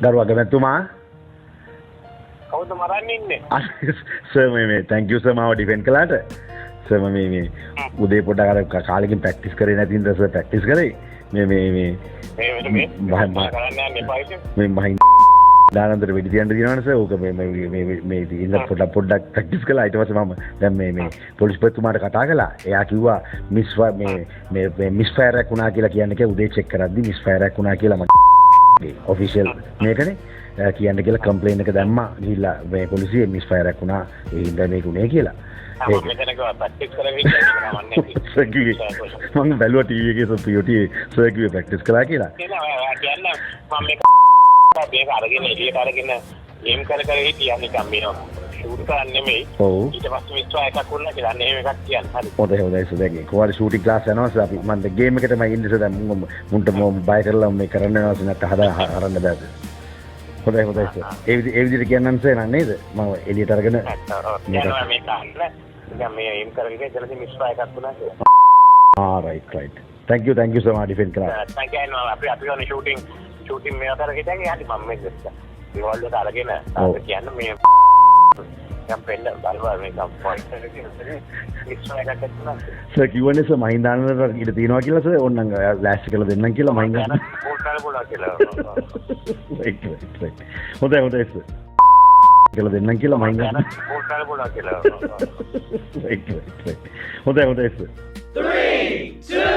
ගරු අගමැතිතුමා කවුද මරන්න ඉන්නේ? සර් මේ thank you sir මාව ඩිෆෙන්ඩ් කළාට සර් මේ උදේ පොඩ්ඩක් අර කාලෙකින් ප්‍රැක්ටිස් කරේ නැති ඉඳලා සර් ප්‍රැක්ටිස් කරේ මේ කරන්න යන්න එපා ඉතින්. මහින් දානන්තර වෙඩි තියන්න දිනවනේ සර්. ඕක මේ ඉන්න පොඩ්ඩක් ප්‍රැක්ටිස් කළා. ඊට පස්සේ මම දැන් මේ පොලිස්පතිතුමාට කතා කළා. එයා කිව්වා මේ මිස්ෆයර් එකක් වුණා කියලා කියන්නේ උදේ චෙක් කරද්දි මිස්ෆයර් එකක් වුණා කියලා මට ඔෆිෂියල් මේකනේ කියන්න කියලා කම්ප්ලේන් එක දැම්මා. ගිහිල්ලා මේ පොලිසිය මිස්ෆයර් එකක් වුණා ඒ හින්දා මේක උනේ කියලා. මම මෙතනක ප්‍රැක්ටිස් කරගෙන මම බැලුවා ටීවී එකේ සර් කිව්වේ ප්‍රැක්ටිස් කළා කියලා. කියන්න මම මේක අරගෙන එළියට අරගෙන ගේම් කර හිටියා නිකන් මේ ෂූට් කරන්න නෙමෙයි. ඔව්. ඊට පස්සේ මිස්ටර් එකක් වුණා කියලා එහෙම එකක් කියන්න. හරි. හොඳයි සර් දැන් කොහොමද ෂූටින් ක්ලාස් යනවා සර් අපි මම ගේම් එකටම ඉන්නේ සර් දැන් මුන්ට බය කරලා මේ කරන්න යනවා සර් නැත්නම් හරන්න බෑ සර්. හොඳයි සර්. ඒ විදිහට කියන්නම් සර් නේද? මම එළියට අරගෙන මේක අහන්න නිකන් මේ එම් කරගෙන ඉතලදී මිස්ටර් එකක් වුණා කියලා. right. thank you sir මා ඩිෆෙන්ඩ් කළා. thank you අපි ඔනේ ෂූටින් මේ අතරේ දැන් යහටි මම මේක රිවෝල්වර් එක අරගෙන කියන්න මේ යම් පෙන්න බලවා මේක පොයින්ට් එකකින් මිස්ටර් එකක් ගත්තා. සර් කිව්වනේ සර් මහින්දානට ඉඳ තියනවා කියලා සර් ඕන්නම් ලෑස්ති කරලා දෙන්නම් කියලා මහින්දාන. පොඩ්ඩක් කියලා. right. හොඳයි සර්. කියලා දෙන්නම් කියලා මහින්දාන. පොඩ්ඩක් කියලා. right. හොඳයි සර්. 3, 2